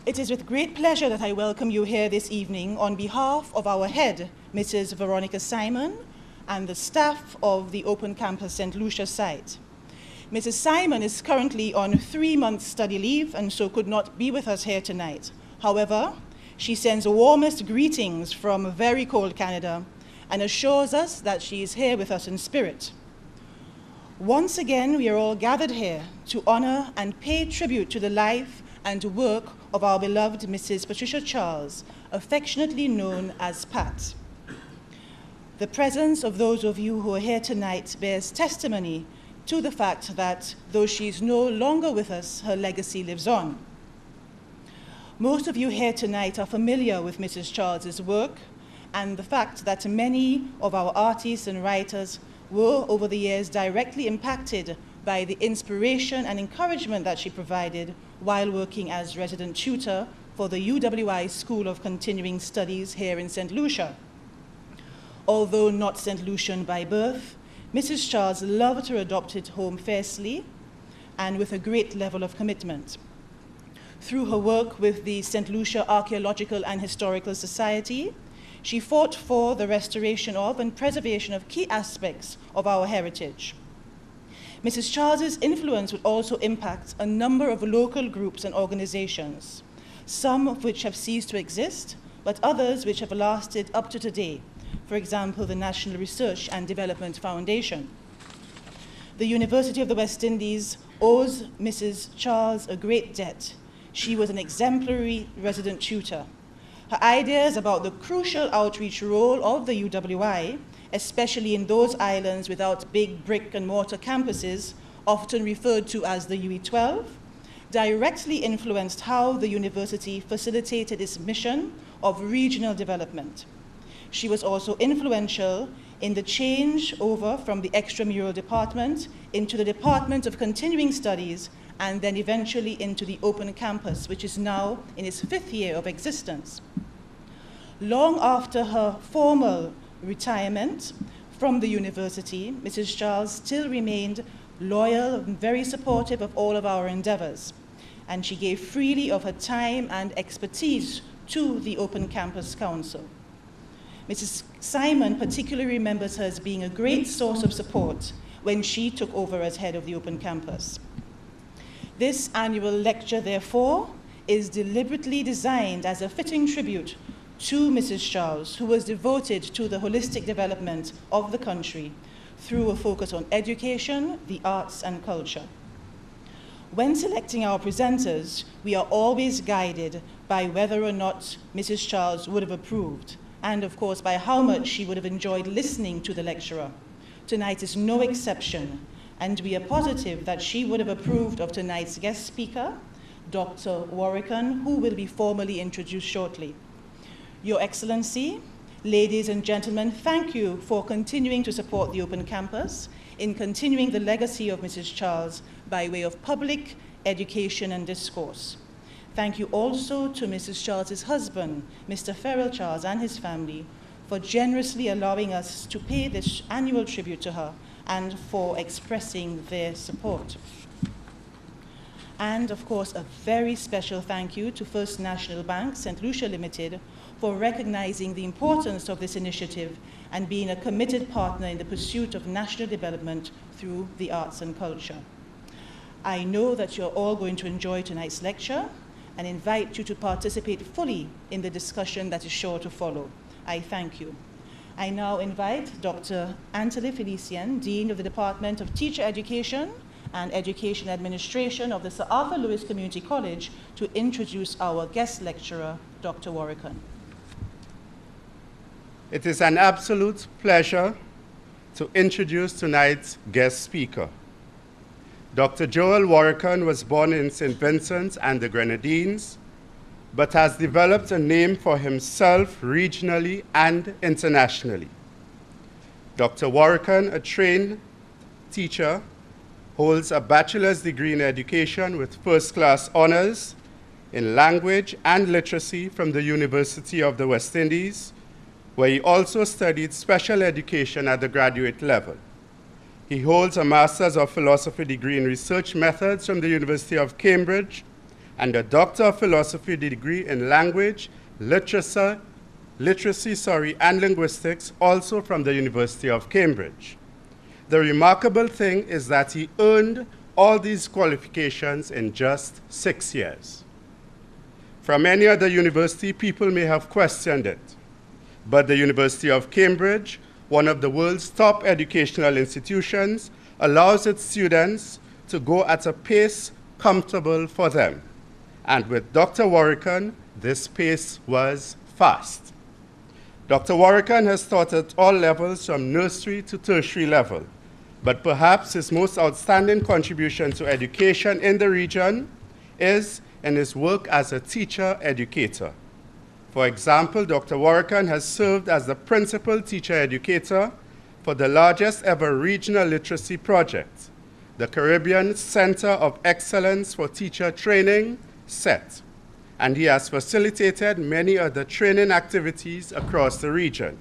It is with great pleasure that I welcome you here this evening on behalf of our head, Mrs. Veronica Simon, and the staff of the Open Campus St. Lucia site. Mrs. Simon is currently on 3-month study leave and so could not be with us here tonight. However, she sends warmest greetings from very cold Canada and assures us that she is here with us in spirit. Once again, we are all gathered here to honor and pay tribute to the life and work of our beloved Mrs. Patricia Charles, affectionately known as Pat. The presence of those of you who are here tonight bears testimony to the fact that though she is no longer with us, her legacy lives on. Most of you here tonight are familiar with Mrs. Charles's work and the fact that many of our artists and writers were over the years directly impacted by the inspiration and encouragement that she provided while working as resident tutor for the UWI School of Continuing Studies here in St. Lucia. Although not St. Lucian by birth, Mrs. Charles loved her adopted home fiercely and with a great level of commitment. Through her work with the St. Lucia Archaeological and Historical Society, she fought for the restoration of and preservation of key aspects of our heritage. Mrs. Charles's influence would also impact a number of local groups and organizations, some of which have ceased to exist, but others which have lasted up to today. For example, the National Research and Development Foundation. The University of the West Indies owes Mrs. Charles a great debt. She was an exemplary resident tutor. Her ideas about the crucial outreach role of the UWI, especially in those islands without big brick and mortar campuses, often referred to as the UE12, directly influenced how the university facilitated its mission of regional development. She was also influential in the change over from the extramural department into the Department of Continuing Studies and then eventually into the Open Campus, which is now in its 5th year of existence. Long after her formal retirement from the university, Mrs. Charles still remained loyal and very supportive of all of our endeavors, and she gave freely of her time and expertise to the Open Campus Council. Mrs. Simon particularly remembers her as being a great source of support when she took over as head of the Open Campus. This annual lecture, therefore, is deliberately designed as a fitting tribute to Mrs. Charles, who was devoted to the holistic development of the country through a focus on education, the arts, and culture. When selecting our presenters, we are always guided by whether or not Mrs. Charles would have approved, and of course by how much she would have enjoyed listening to the lecturer. Tonight is no exception, and we are positive that she would have approved of tonight's guest speaker, Dr. Warrican, who will be formally introduced shortly. Your Excellency, ladies and gentlemen, thank you for continuing to support the Open Campus in continuing the legacy of Mrs. Charles by way of public education and discourse. Thank you also to Mrs. Charles's husband, Mr. Farrell Charles, and his family for generously allowing us to pay this annual tribute to her and for expressing their support. And of course, a very special thank you to First National Bank, St. Lucia Limited, for recognizing the importance of this initiative and being a committed partner in the pursuit of national development through the arts and culture. I know that you're all going to enjoy tonight's lecture and invite you to participate fully in the discussion that is sure to follow. I thank you. I now invite Dr. Antony Felician, Dean of the Department of Teacher Education and Education Administration of the Sir Arthur Lewis Community College, to introduce our guest lecturer, Dr. Warrican. It is an absolute pleasure to introduce tonight's guest speaker. Dr. Joel Warrican was born in St. Vincent and the Grenadines, but has developed a name for himself regionally and internationally. Dr. Warrican, a trained teacher, holds a bachelor's degree in education with first-class honors in language and literacy from the University of the West Indies, where he also studied special education at the graduate level. He holds a Master's of Philosophy degree in Research Methods from the University of Cambridge and a Doctor of Philosophy degree in Language, Literacy, and Linguistics, also from the University of Cambridge. The remarkable thing is that he earned all these qualifications in just 6 years. From any other university, people may have questioned it, but the University of Cambridge, one of the world's top educational institutions, allows its students to go at a pace comfortable for them. And with Dr. Warrican, this pace was fast. Dr. Warrican has taught at all levels from nursery to tertiary level, but perhaps his most outstanding contribution to education in the region is in his work as a teacher educator. For example, Dr. Warrican has served as the principal teacher educator for the largest ever regional literacy project, the Caribbean Center of Excellence for Teacher Training, CET, and he has facilitated many other training activities across the region.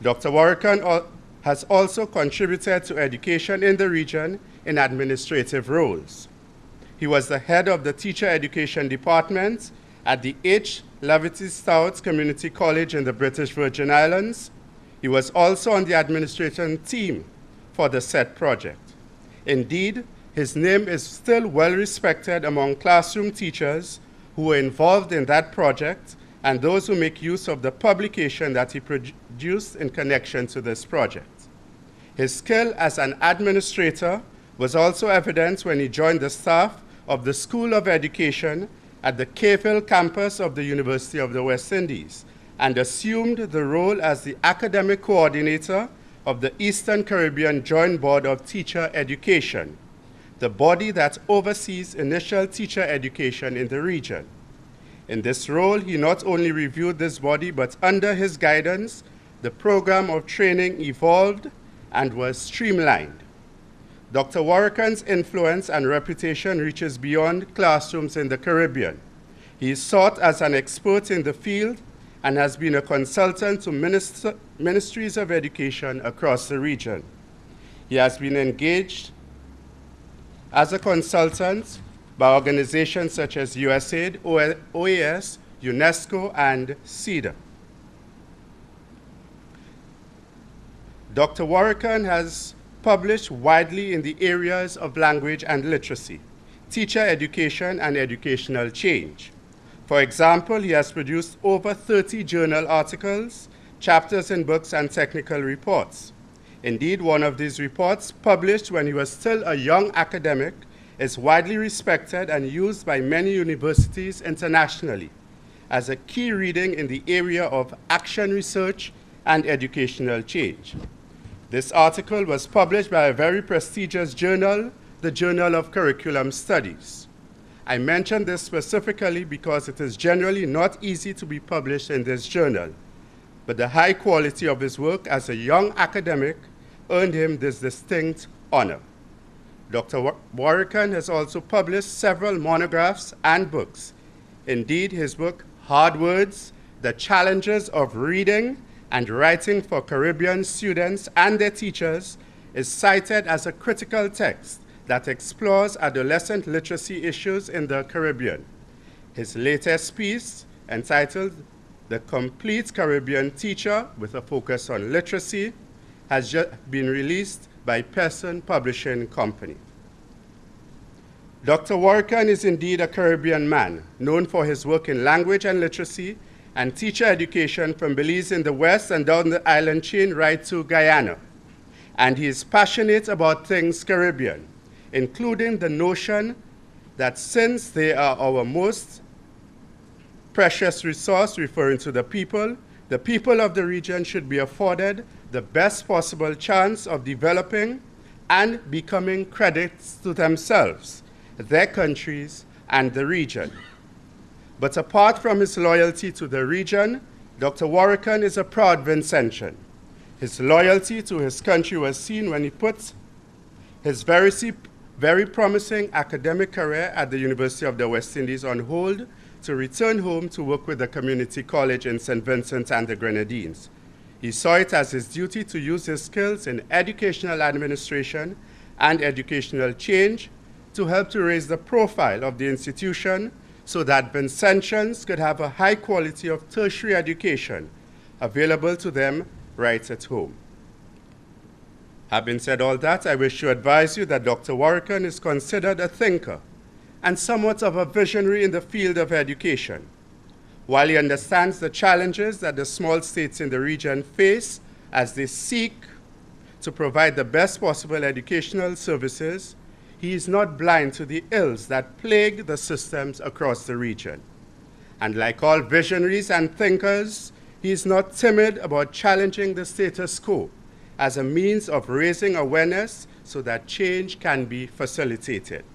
Dr. Warrican has also contributed to education in the region in administrative roles. He was the head of the Teacher Education Department at the H. Levity Stouts Community College in the British Virgin Islands. He was also on the administration team for the CET project. Indeed, his name is still well respected among classroom teachers who were involved in that project and those who make use of the publication that he produced in connection to this project. His skill as an administrator was also evident when he joined the staff of the School of Education at the Cayville campus of the University of the West Indies and assumed the role as the academic coordinator of the Eastern Caribbean Joint Board of Teacher Education, the body that oversees initial teacher education in the region. In this role, he not only reviewed this body, but under his guidance, the program of training evolved and was streamlined. Dr. Warrican's influence and reputation reaches beyond classrooms in the Caribbean. He is sought as an expert in the field and has been a consultant to ministries of education across the region. He has been engaged as a consultant by organizations such as USAID, OAS, UNESCO, and CEDA. Dr. Warrican has published widely in the areas of language and literacy, teacher education, and educational change. For example, he has produced over 30 journal articles, chapters in books, and technical reports. Indeed, one of these reports, published when he was still a young academic, is widely respected and used by many universities internationally as a key reading in the area of action research and educational change. This article was published by a very prestigious journal, the Journal of Curriculum Studies. I mention this specifically because it is generally not easy to be published in this journal, but the high quality of his work as a young academic earned him this distinct honor. Dr. Warrican has also published several monographs and books. Indeed, his book, Hard Words, The Challenges of Reading and Writing for Caribbean Students and Their Teachers, is cited as a critical text that explores adolescent literacy issues in the Caribbean. His latest piece, entitled The Complete Caribbean Teacher with a Focus on Literacy, has just been released by Pearson Publishing Company. Dr. Warrican is indeed a Caribbean man, known for his work in language and literacy and teacher education from Belize in the west and down the island chain right to Guyana. And he is passionate about things Caribbean, including the notion that since they are our most precious resource, referring to the people of the region should be afforded the best possible chance of developing and becoming credits to themselves, their countries, and the region. But apart from his loyalty to the region, Dr. Warrican is a proud Vincentian. His loyalty to his country was seen when he put his very promising academic career at the University of the West Indies on hold to return home to work with the community college in St. Vincent and the Grenadines. He saw it as his duty to use his skills in educational administration and educational change to help to raise the profile of the institution so that Vincentians could have a high quality of tertiary education available to them right at home. Having said all that, I wish to advise you that Dr. Warrican is considered a thinker and somewhat of a visionary in the field of education. While he understands the challenges that the small states in the region face as they seek to provide the best possible educational services, he is not blind to the ills that plague the systems across the region. And like all visionaries and thinkers, he is not timid about challenging the status quo as a means of raising awareness so that change can be facilitated.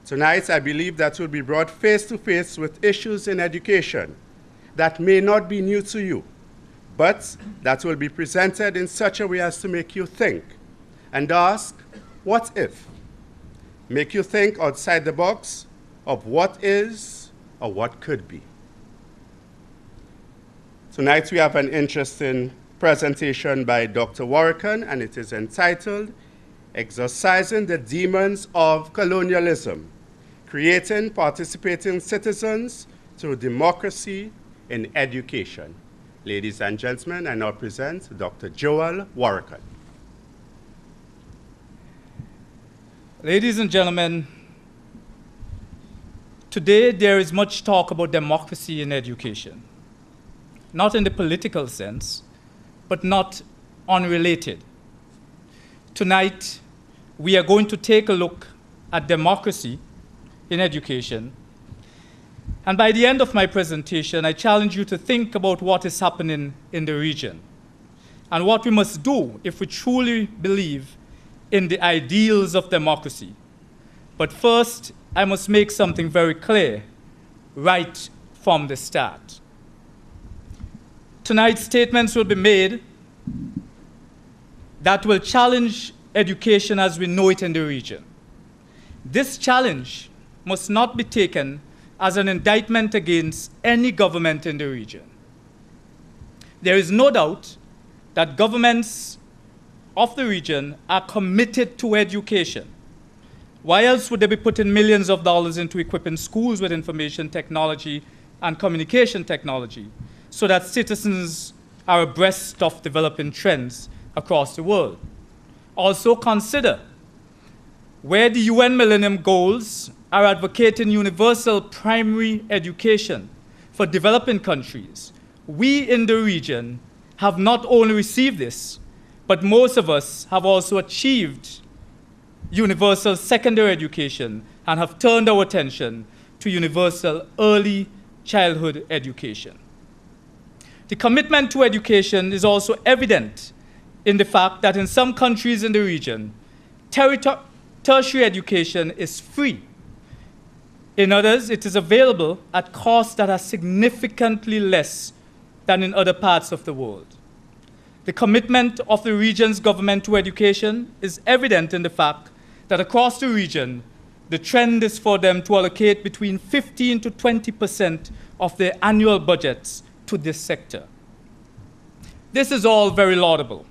Tonight, I believe that we'll be brought face to face with issues in education that may not be new to you, but that will be presented in such a way as to make you think and ask, what if? Make you think outside the box of what is or what could be. Tonight we have an interesting presentation by Dr. Warrican, and it is entitled, Exorcising the Demons of Colonialism, Creating Participating Citizens Through Democracy in Education. Ladies and gentlemen, I now present Dr. Joel Warrican. Ladies and gentlemen, today there is much talk about democracy in education. Not in the political sense, but not unrelated. Tonight, we are going to take a look at democracy in education. And by the end of my presentation, I challenge you to think about what is happening in the region and what we must do if we truly believe in the ideals of democracy. But first, I must make something very clear right from the start. Tonight's statements will be made that will challenge education as we know it in the region. This challenge must not be taken as an indictment against any government in the region. There is no doubt that governments of the region are committed to education. Why else would they be putting millions of dollars into equipping schools with information technology and communication technology so that citizens are abreast of developing trends across the world? Also consider where the UN Millennium Goals are advocating universal primary education for developing countries. We in the region have not only received this, but most of us have also achieved universal secondary education and have turned our attention to universal early childhood education. The commitment to education is also evident in the fact that in some countries in the region, tertiary education is free. In others, it is available at costs that are significantly less than in other parts of the world. The commitment of the region's government to education is evident in the fact that across the region, the trend is for them to allocate between 15% to 20% of their annual budgets to this sector. This is all very laudable,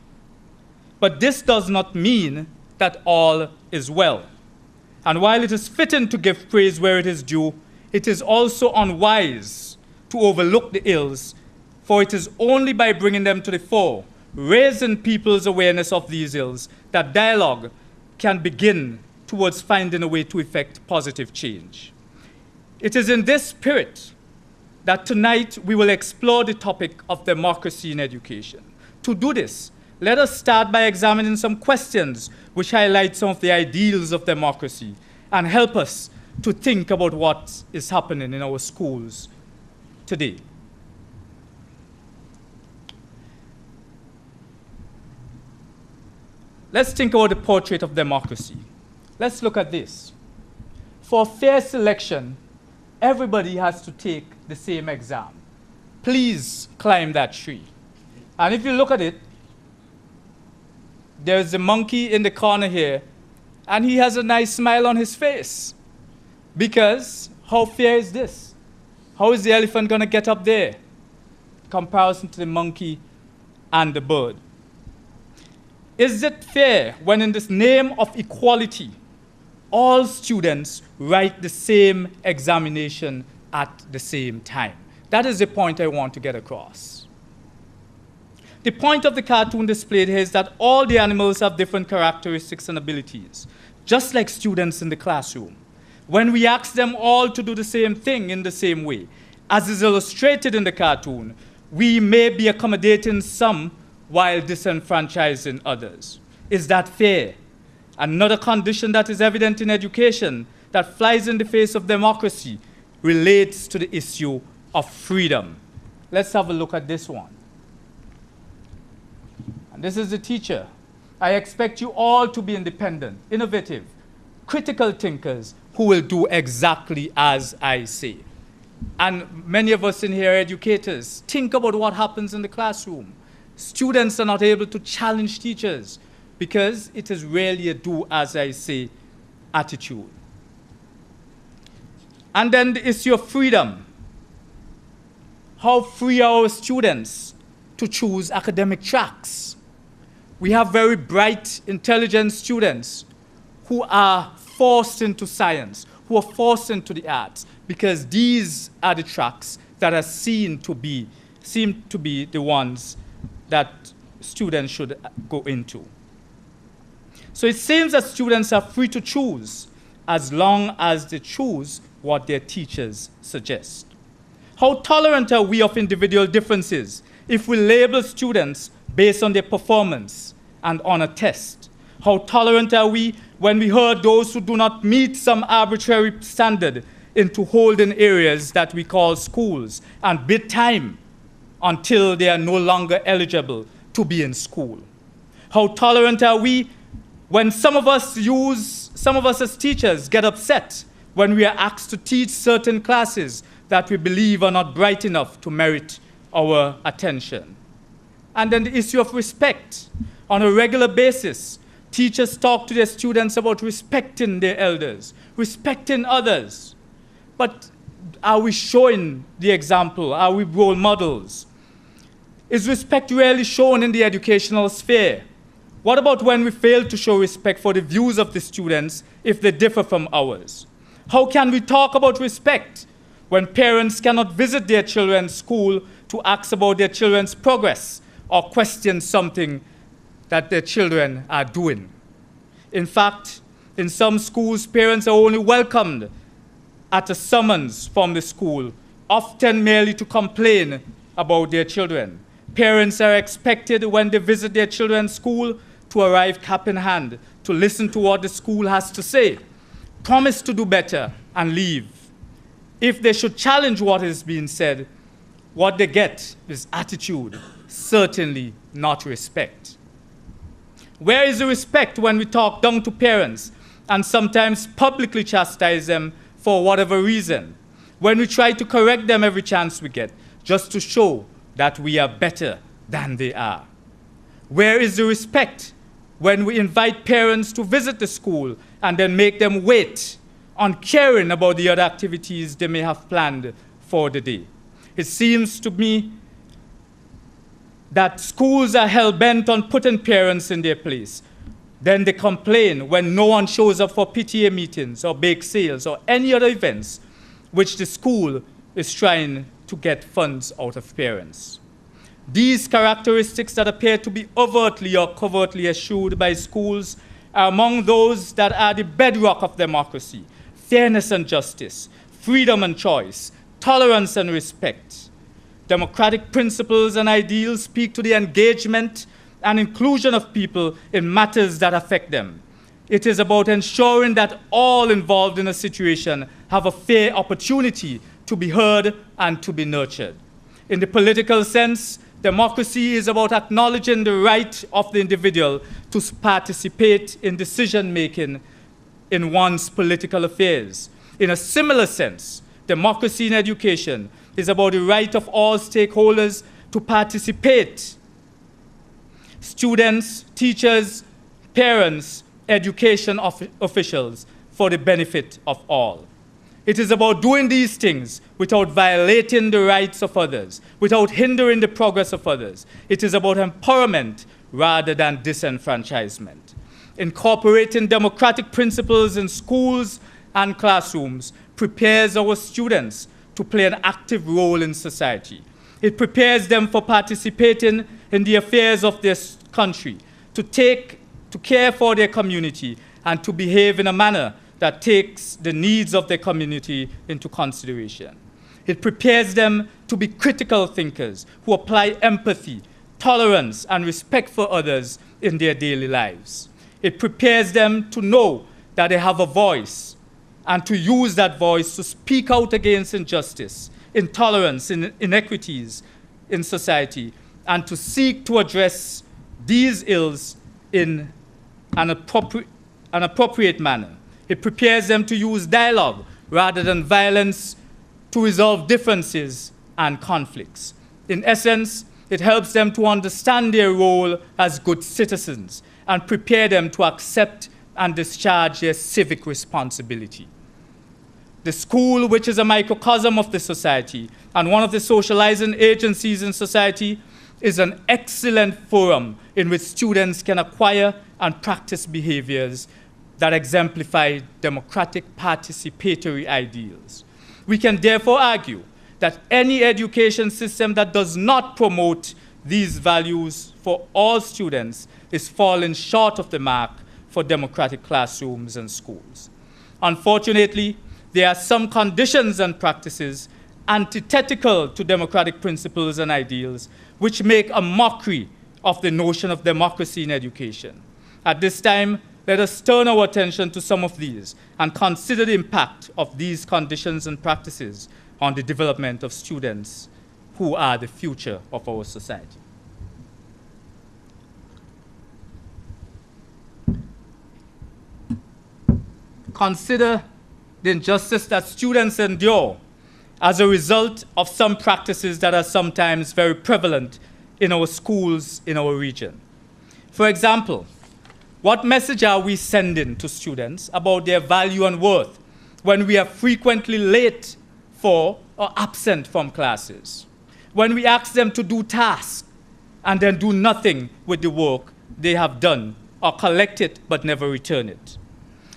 but this does not mean that all is well. And while it is fitting to give praise where it is due, it is also unwise to overlook the ills, for it is only by bringing them to the fore, raising people's awareness of these ills, that dialogue can begin towards finding a way to effect positive change. It is in this spirit that tonight we will explore the topic of democracy in education. To do this, let us start by examining some questions which highlight some of the ideals of democracy and help us to think about what is happening in our schools today. Let's think about the portrait of democracy. Let's look at this. For fair selection, everybody has to take the same exam. Please climb that tree. And if you look at it, there's a monkey in the corner here, and he has a nice smile on his face. Because how fair is this? How is the elephant going to get up there? In comparison to the monkey and the bird. Is it fair when in this name of equality, all students write the same examination at the same time. That is the point I want to get across. The point of the cartoon displayed here is that all the animals have different characteristics and abilities, just like students in the classroom. When we ask them all to do the same thing in the same way, as is illustrated in the cartoon, we may be accommodating some while disenfranchising others. Is that fair? Another condition that is evident in education that flies in the face of democracy relates to the issue of freedom. Let's have a look at this one. And this is the teacher. I expect you all to be independent, innovative, critical thinkers who will do exactly as I say. And many of us in here are educators. Think about what happens in the classroom. Students are not able to challenge teachers because it is really a do as I say attitude. And then the issue of freedom. How free are our students to choose academic tracks? We have very bright, intelligent students who are forced into science, who are forced into the arts, because these are the tracks that are seem to be the ones that students should go into. So it seems that students are free to choose as long as they choose what their teachers suggest. How tolerant are we of individual differences if we label students based on their performance and on a test? How tolerant are we when we herd those who do not meet some arbitrary standard into holding areas that we call schools and bid time until they are no longer eligible to be in school? How tolerant are we when some of us as teachers get upset when we are asked to teach certain classes that we believe are not bright enough to merit our attention? And then the issue of respect. On a regular basis, teachers talk to their students about respecting their elders, respecting others. But are we showing the example? Are we role models? Is respect really shown in the educational sphere? What about when we fail to show respect for the views of the students if they differ from ours? How can we talk about respect when parents cannot visit their children's school to ask about their children's progress or question something that their children are doing? In fact, in some schools, parents are only welcomed at a summons from the school, often merely to complain about their children. Parents are expected, when they visit their children's school, to arrive cap in hand, to listen to what the school has to say, promise to do better, and leave. If they should challenge what is being said, what they get is attitude, certainly not respect. Where is the respect when we talk down to parents and sometimes publicly chastise them for whatever reason? When we try to correct them every chance we get, just to show that we are better than they are? Where is the respect when we invite parents to visit the school and then make them wait, uncaring about the other activities they may have planned for the day? It seems to me that schools are hell-bent on putting parents in their place. Then they complain when no one shows up for PTA meetings or bake sales or any other events which the school is trying to get funds out of parents. These characteristics that appear to be overtly or covertly eschewed by schools are among those that are the bedrock of democracy: fairness and justice, freedom and choice, tolerance and respect. Democratic principles and ideals speak to the engagement and inclusion of people in matters that affect them. It is about ensuring that all involved in a situation have a fair opportunity to be heard and to be nurtured. In the political sense, democracy is about acknowledging the right of the individual to participate in decision-making in one's political affairs. In a similar sense, democracy in education is about the right of all stakeholders to participate: students, teachers, parents, education officials, for the benefit of all. It is about doing these things without violating the rights of others, without hindering the progress of others. It is about empowerment rather than disenfranchisement. incorporating democratic principles in schools and classrooms prepares our students to play an active role in society. It prepares them for participating in the affairs of their country, to care for their community, and to behave in a manner that takes the needs of their community into consideration. It prepares them to be critical thinkers who apply empathy, tolerance, and respect for others in their daily lives. It prepares them to know that they have a voice and to use that voice to speak out against injustice, intolerance, inequities in society, and to seek to address these ills in an appropriate manner. It prepares them to use dialogue rather than violence to resolve differences and conflicts. In essence, it helps them to understand their role as good citizens and prepare them to accept and discharge their civic responsibility. The school, which is a microcosm of the society and one of the socializing agencies in society, is an excellent forum in which students can acquire and practice behaviors that exemplify democratic participatory ideals. We can therefore argue that any education system that does not promote these values for all students is falling short of the mark for democratic classrooms and schools. Unfortunately, there are some conditions and practices antithetical to democratic principles and ideals which make a mockery of the notion of democracy in education. At this time, let us turn our attention to some of these and consider the impact of these conditions and practices on the development of students who are the future of our society. Consider the injustice that students endure as a result of some practices that are sometimes very prevalent in our schools in our region. For example, what message are we sending to students about their value and worth when we are frequently late for or absent from classes? When we ask them to do tasks and then do nothing with the work they have done, or collect it but never return it,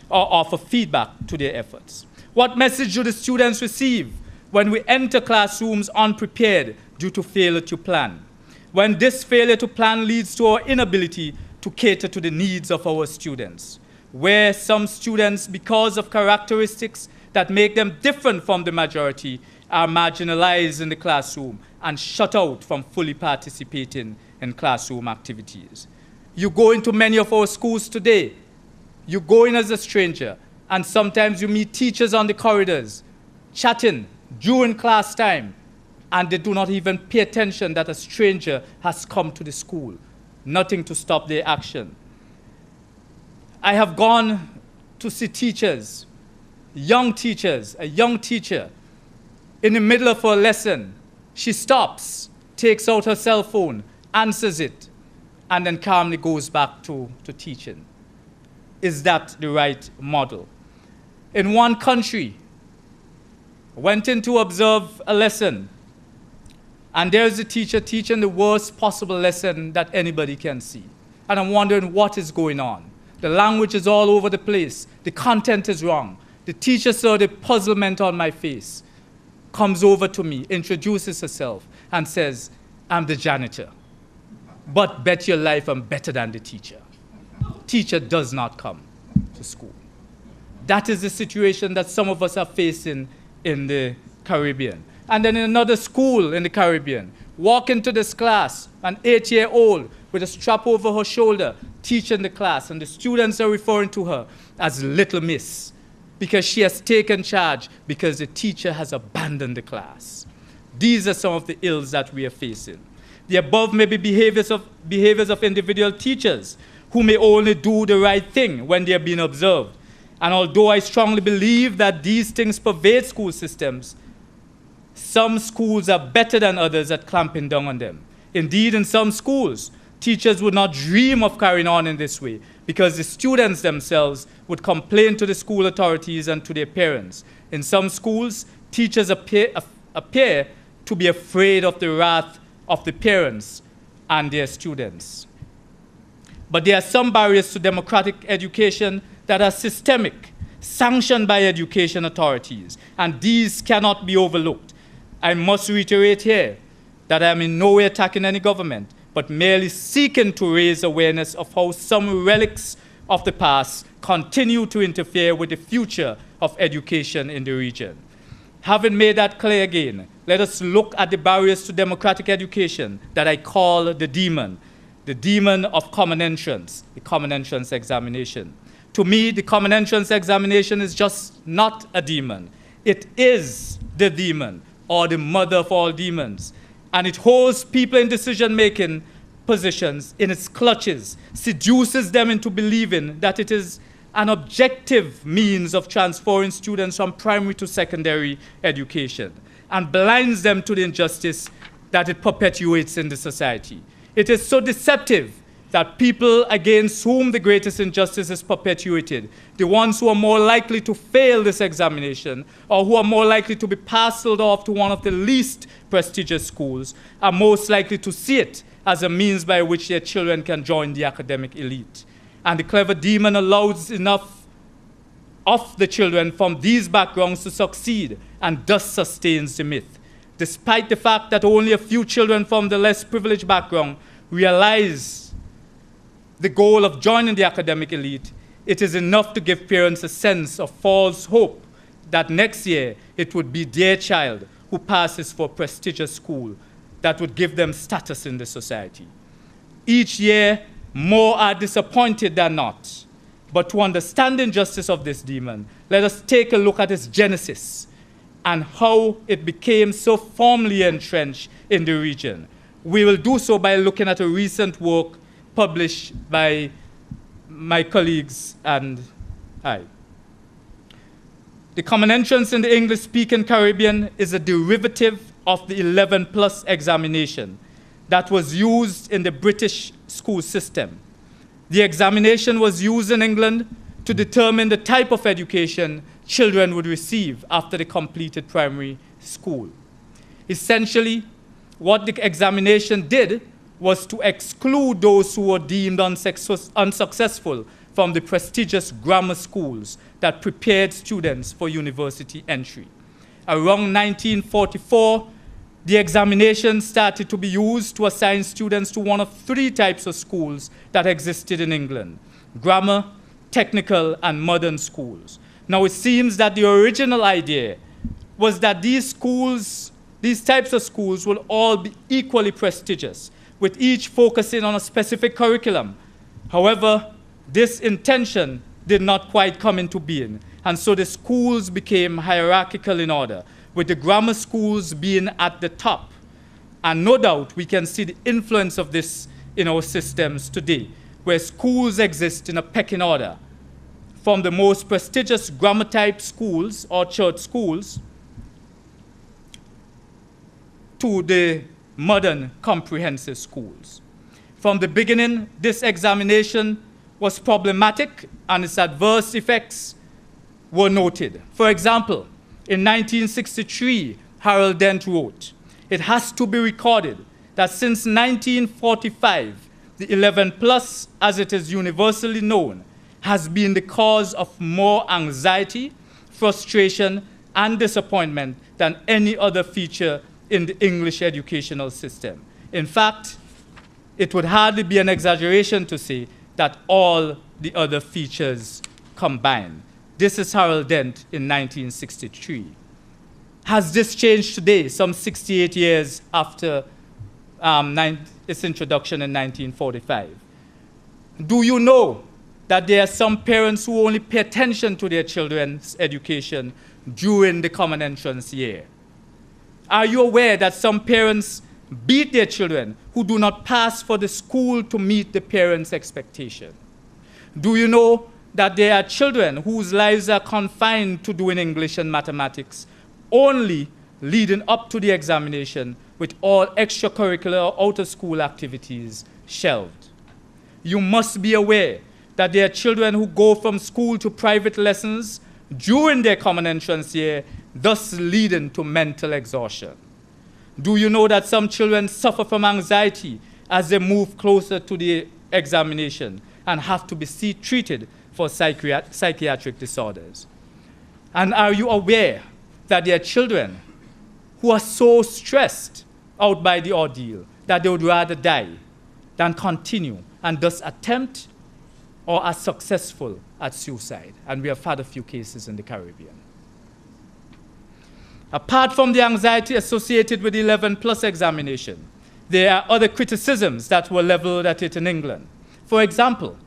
or offer feedback to their efforts? What message do the students receive when we enter classrooms unprepared due to failure to plan? When this failure to plan leads to our inability to cater to the needs of our students, where some students, because of characteristics that make them different from the majority, are marginalized in the classroom and shut out from fully participating in classroom activities. You go into many of our schools today, you go in as a stranger, and sometimes you meet teachers on the corridors, chatting during class time, and they do not even pay attention that a stranger has come to the school. Nothing to stop their action. I have gone to see teachers, a young teacher, in the middle of her lesson. She stops, takes out her cell phone, answers it, and then calmly goes back to teaching. Is that the right model? In one country, I went in to observe a lesson, and there's a teacher teaching the worst possible lesson that anybody can see. And I'm wondering what is going on. The language is all over the place. The content is wrong. The teacher saw the puzzlement on my face, comes over to me, introduces herself, and says, "I'm the janitor. But bet your life I'm better than the teacher." Teacher does not come to school. That is the situation that some of us are facing in the Caribbean. And then in another school in the Caribbean, walk into this class, an 8-year-old with a strap over her shoulder, teaching the class, and the students are referring to her as Little Miss because she has taken charge because the teacher has abandoned the class. These are some of the ills that we are facing. The above may be behaviors of individual teachers who may only do the right thing when they are being observed. And although I strongly believe that these things pervade school systems, some schools are better than others at clamping down on them. Indeed, in some schools, teachers would not dream of carrying on in this way because the students themselves would complain to the school authorities and to their parents. In some schools, teachers appear to be afraid of the wrath of the parents and their students. But there are some barriers to democratic education that are systemic, sanctioned by education authorities, and these cannot be overlooked. I must reiterate here that I am in no way attacking any government, but merely seeking to raise awareness of how some relics of the past continue to interfere with the future of education in the region. Having made that clear again, let us look at the barriers to democratic education that I call the demon of common entrance, the common entrance examination. To me, the common entrance examination is just not a demon. It is the demon, or the mother of all demons. And it holds people in decision-making positions in its clutches, seduces them into believing that it is an objective means of transferring students from primary to secondary education, and blinds them to the injustice that it perpetuates in the society. It is so deceptive that people against whom the greatest injustice is perpetuated, the ones who are more likely to fail this examination or who are more likely to be parceled off to one of the least prestigious schools, are most likely to see it as a means by which their children can join the academic elite. And the clever demon allows enough of the children from these backgrounds to succeed and thus sustains the myth. Despite the fact that only a few children from the less privileged background realize the goal of joining the academic elite, it is enough to give parents a sense of false hope that next year it would be their child who passes for a prestigious school that would give them status in the society. Each year, more are disappointed than not. But to understand the injustice of this demon, let us take a look at its genesis and how it became so firmly entrenched in the region. We will do so by looking at a recent work published by my colleagues and I. The common entrance in the English-speaking Caribbean is a derivative of the 11+ examination that was used in the British school system. The examination was used in England to determine the type of education children would receive after they completed primary school. Essentially, what the examination did was to exclude those who were deemed unsuccessful from the prestigious grammar schools that prepared students for university entry. Around 1944, the examination started to be used to assign students to one of 3 types of schools that existed in England: grammar, technical, and modern schools. Now, it seems that the original idea was that these types of schools will all be equally prestigious, with each focusing on a specific curriculum. However, this intention did not quite come into being, and so the schools became hierarchical in order, with the grammar schools being at the top. And no doubt we can see the influence of this in our systems today, where schools exist in a pecking order, from the most prestigious grammar-type schools or church schools to the modern comprehensive schools. From the beginning, this examination was problematic and its adverse effects were noted. For example, in 1963, Harold Dent wrote, "It has to be recorded that since 1945, the 11+, as it is universally known, has been the cause of more anxiety, frustration, and disappointment than any other feature in the English educational system. In fact, it would hardly be an exaggeration to say that all the other features combined." This is Harold Dent in 1963. Has this changed today, some 68 years after its introduction in 1945? Do you know that there are some parents who only pay attention to their children's education during the common entrance year? Are you aware that some parents beat their children who do not pass for the school to meet the parents' expectation? Do you know that there are children whose lives are confined to doing English and mathematics only leading up to the examination, with all extracurricular or out-of-school activities shelved? You must be aware that there are children who go from school to private lessons during their common entrance year, thus leading to mental exhaustion. Do you know that some children suffer from anxiety as they move closer to the examination and have to be treated for psychiatric disorders? And are you aware that there are children who are so stressed out by the ordeal that they would rather die than continue and thus attempt or are successful at suicide? And we have had a few cases in the Caribbean. Apart from the anxiety associated with the 11+ examination, there are other criticisms that were leveled at it in England. For example,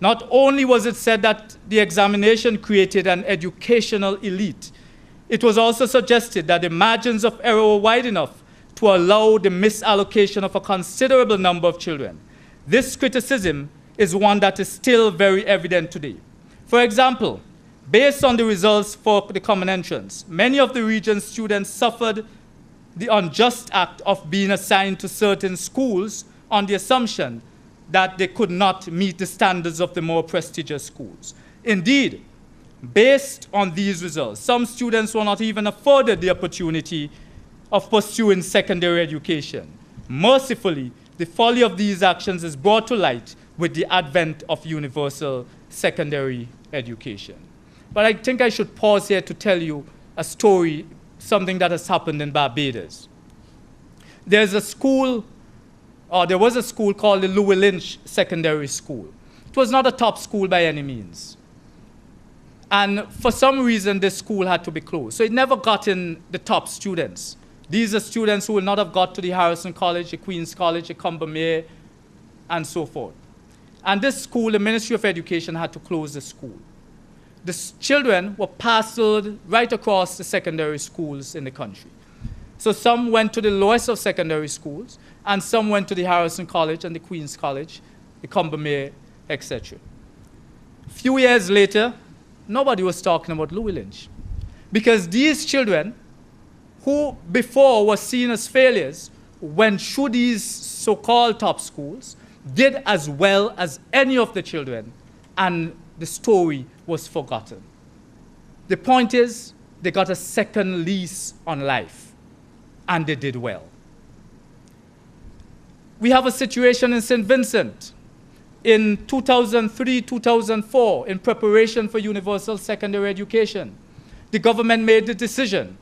not only was it said that the examination created an educational elite, it was also suggested that the margins of error were wide enough to allow the misallocation of a considerable number of children. This criticism is one that is still very evident today. For example, based on the results for the common entrance, many of the region's students suffered the unjust act of being assigned to certain schools on the assumption that they could not meet the standards of the more prestigious schools. Indeed, based on these results, some students were not even afforded the opportunity of pursuing secondary education. Mercifully, the folly of these actions is brought to light with the advent of universal secondary education. But I think I should pause here to tell you a story, something that has happened in Barbados. There's a school, or there was a school called the Louis Lynch Secondary School. It was not a top school by any means. And for some reason, this school had to be closed. So it never got in the top students. These are students who will not have got to the Harrison College, the Queen's College, the Combermere, and so forth. And this school, the Ministry of Education had to close the school. The children were parceled right across the secondary schools in the country. So some went to the lowest of secondary schools, and some went to the Harrison College and the Queen's College, the Combermere, etc. A few years later, nobody was talking about Louis Lynch, because these children, who before were seen as failures, went through these so-called top schools, did as well as any of the children, and the story was forgotten. The point is, they got a second lease on life, and they did well. We have a situation in St. Vincent in 2003-2004 in preparation for universal secondary education. The government made the decision,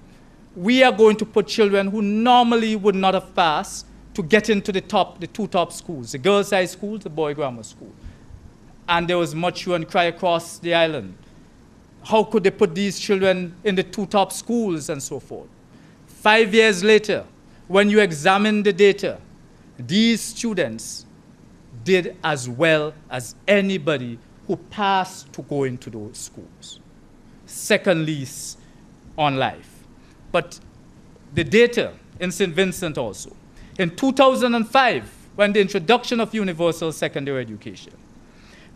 we are going to put children who normally would not have passed to get into the two top schools, the girls' high school, the boy grammar school. And there was much hue and cry across the island. How could they put these children in the two top schools and so forth? 5 years later, when you examine the data, these students did as well as anybody who passed to go into those schools. Second lease on life. But the data in St. Vincent also. In 2005, when the introduction of universal secondary education,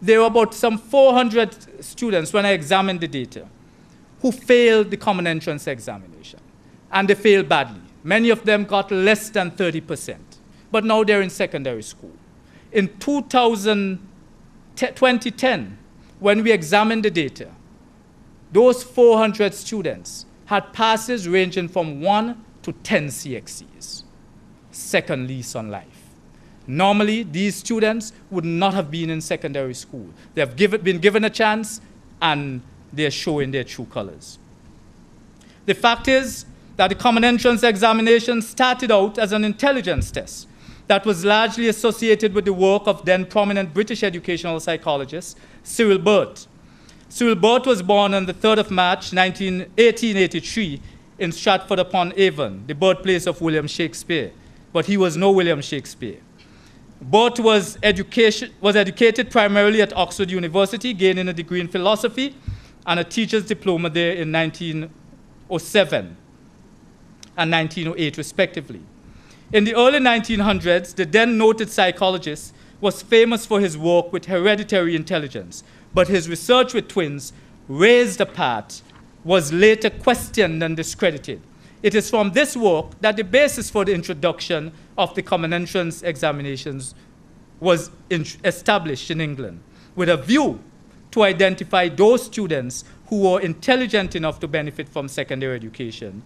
there were about some 400 students, when I examined the data, who failed the common entrance examination. And they failed badly. Many of them got less than 30%. But now they're in secondary school. In 2010, when we examined the data, those 400 students had passes ranging from 1 to 10 CXCs. Second lease on life. Normally, these students would not have been in secondary school. They have been given a chance, and they're showing their true colors. The fact is that the common entrance examination started out as an intelligence test that was largely associated with the work of then prominent British educational psychologist Cyril Burt. Cyril Burt was born on the 3rd of March, 1883 in Stratford-upon-Avon, the birthplace of William Shakespeare, but he was no William Shakespeare. Burt was educated primarily at Oxford University, gaining a degree in philosophy and a teacher's diploma there in 1907 and 1908, respectively. In the early 1900s, the then noted psychologist was famous for his work with hereditary intelligence, but his research with twins, raised apart, was later questioned and discredited. It is from this work that the basis for the introduction of the common entrance examinations was established in England, with a view to identify those students who were intelligent enough to benefit from secondary education,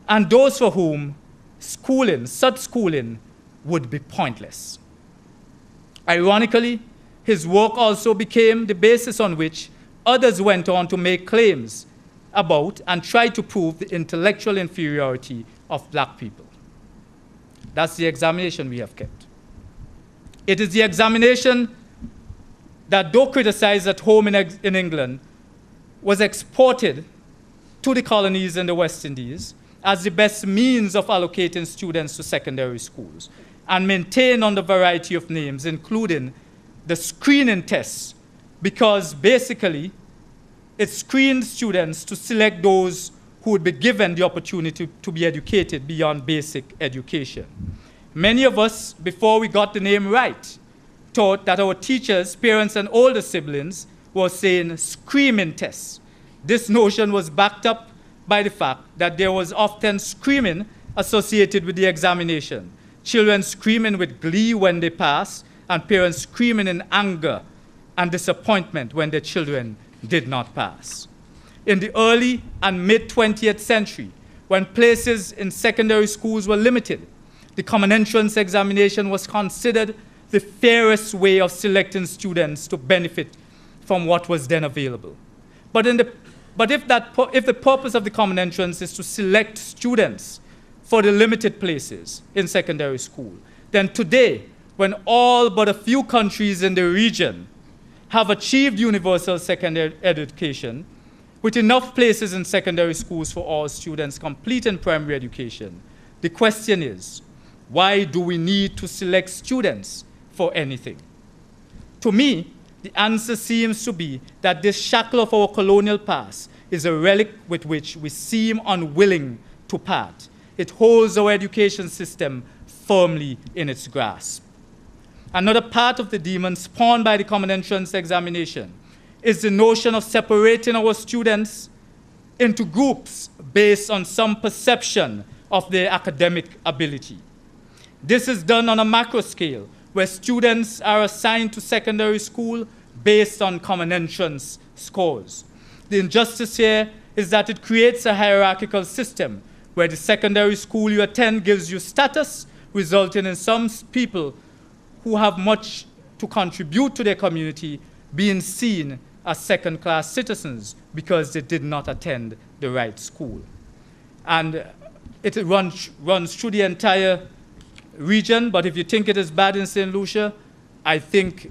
and those for whom schooling, such schooling, would be pointless. Ironically, his work also became the basis on which others went on to make claims about and try to prove the intellectual inferiority of black people. That's the examination we have kept. It is the examination that, though criticized at home in England, was exported to the colonies in the West Indies as the best means of allocating students to secondary schools, and maintained under a variety of names, including the screening tests, because basically it screened students to select those who would be given the opportunity to be educated beyond basic education. Many of us, before we got the name right, thought that our teachers, parents, and older siblings were saying screaming tests. This notion was backed up by the fact that there was often screaming associated with the examination. Children screaming with glee when they pass, and parents screaming in anger and disappointment when their children did not pass. In the early and mid-20th century, when places in secondary schools were limited, the common entrance examination was considered the fairest way of selecting students to benefit from what was then available. But if the purpose of the common entrance is to select students for the limited places in secondary school, then today, when all but a few countries in the region have achieved universal secondary education, with enough places in secondary schools for all students completing primary education, the question is, why do we need to select students for anything? To me, the answer seems to be that this shackle of our colonial past is a relic with which we seem unwilling to part. It holds our education system firmly in its grasp. Another part of the demon spawned by the common entrance examination is the notion of separating our students into groups based on some perception of their academic ability. This is done on a macro scale, where students are assigned to secondary school based on common entrance scores. The injustice here is that it creates a hierarchical system where the secondary school you attend gives you status, resulting in some people who have much to contribute to their community being seen as second-class citizens because they did not attend the right school. And it runs through the entire region, but if you think it is bad in St. Lucia, I think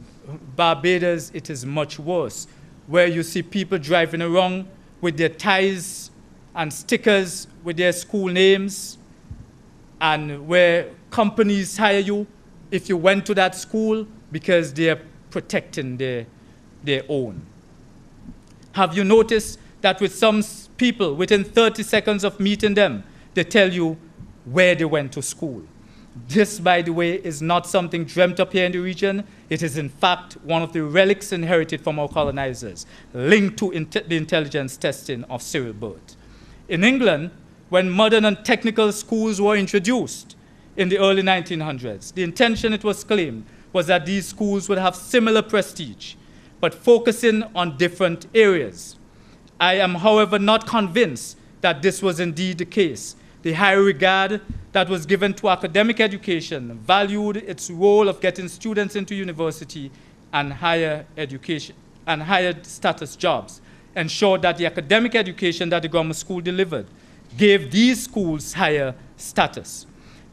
Barbados, it is much worse, where you see people driving around with their ties and stickers with their school names, and where companies hire you if you went to that school because they are protecting their own. Have you noticed that with some people, within 30 seconds of meeting them, they tell you where they went to school? This, by the way, is not something dreamt up here in the region. It is, in fact, one of the relics inherited from our colonizers, linked to the intelligence testing of serial birth. In England, when modern and technical schools were introduced in the early 1900s, the intention, it was claimed, was that these schools would have similar prestige, but focusing on different areas. I am, however, not convinced that this was indeed the case. The high regard that was given to academic education valued its role of getting students into university and higher education and higher status jobs, ensured that the academic education that the grammar school delivered gave these schools higher status.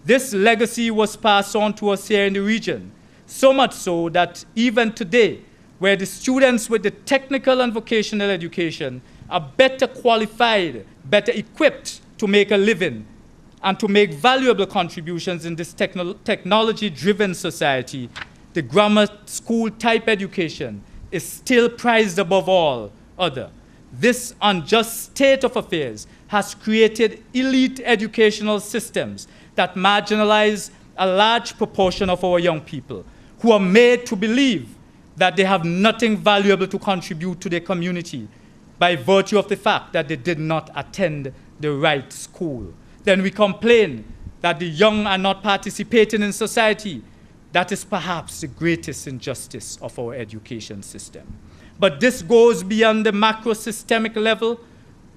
This legacy was passed on to us here in the region, so much so that even today, where the students with the technical and vocational education are better qualified, better equipped to make a living and to make valuable contributions in this technology-driven society, the grammar school type education is still prized above all other. This unjust state of affairs has created elite educational systems that marginalize a large proportion of our young people, who are made to believe that they have nothing valuable to contribute to their community by virtue of the fact that they did not attend the right school. Then we complain that the young are not participating in society. That is perhaps the greatest injustice of our education system. But this goes beyond the macro-systemic level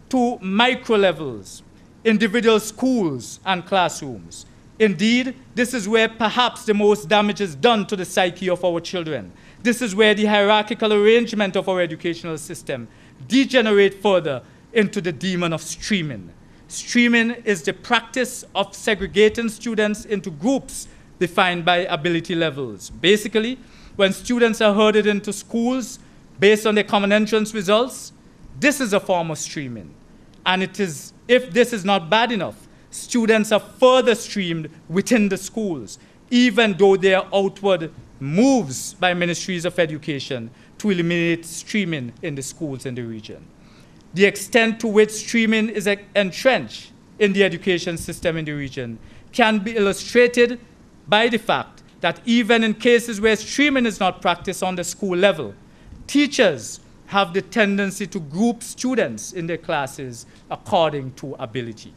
to micro levels, individual schools and classrooms. Indeed, this is where perhaps the most damage is done to the psyche of our children. This is where the hierarchical arrangement of our educational system degenerate further into the demon of streaming. Streaming is the practice of segregating students into groups defined by ability levels. Basically, when students are herded into schools based on their common entrance results, this is a form of streaming. And if this is not bad enough, students are further streamed within the schools, even though there are outward moves by ministries of education to eliminate streaming in the schools in the region. The extent to which streaming is entrenched in the education system in the region can be illustrated by the fact that even in cases where streaming is not practiced on the school level, teachers have the tendency to group students in their classes according to ability.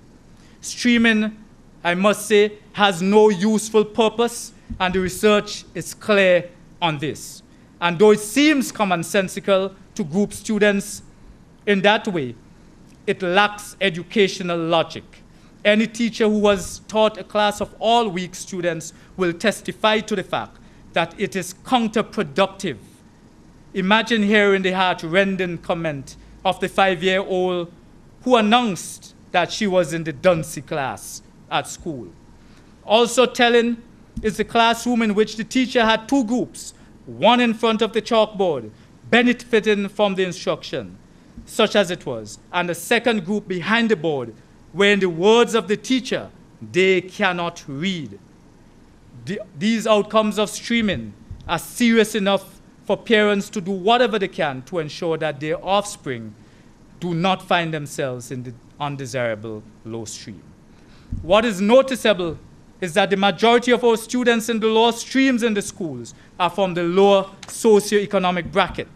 Streaming, I must say, has no useful purpose, and the research is clear on this. And though it seems commonsensical to group students in that way, it lacks educational logic. Any teacher who has taught a class of all weak students will testify to the fact that it is counterproductive. Imagine hearing the heart-rending comment of the 5-year-old who announced that she was in the dunce class at school. Also telling is the classroom in which the teacher had two groups, one in front of the chalkboard, benefiting from the instruction, such as it was, and the second group behind the board, where in the words of the teacher, they cannot read. These outcomes of streaming are serious enough for parents to do whatever they can to ensure that their offspring do not find themselves in the undesirable low stream. What is noticeable is that the majority of our students in the lower streams in the schools are from the lower socioeconomic bracket.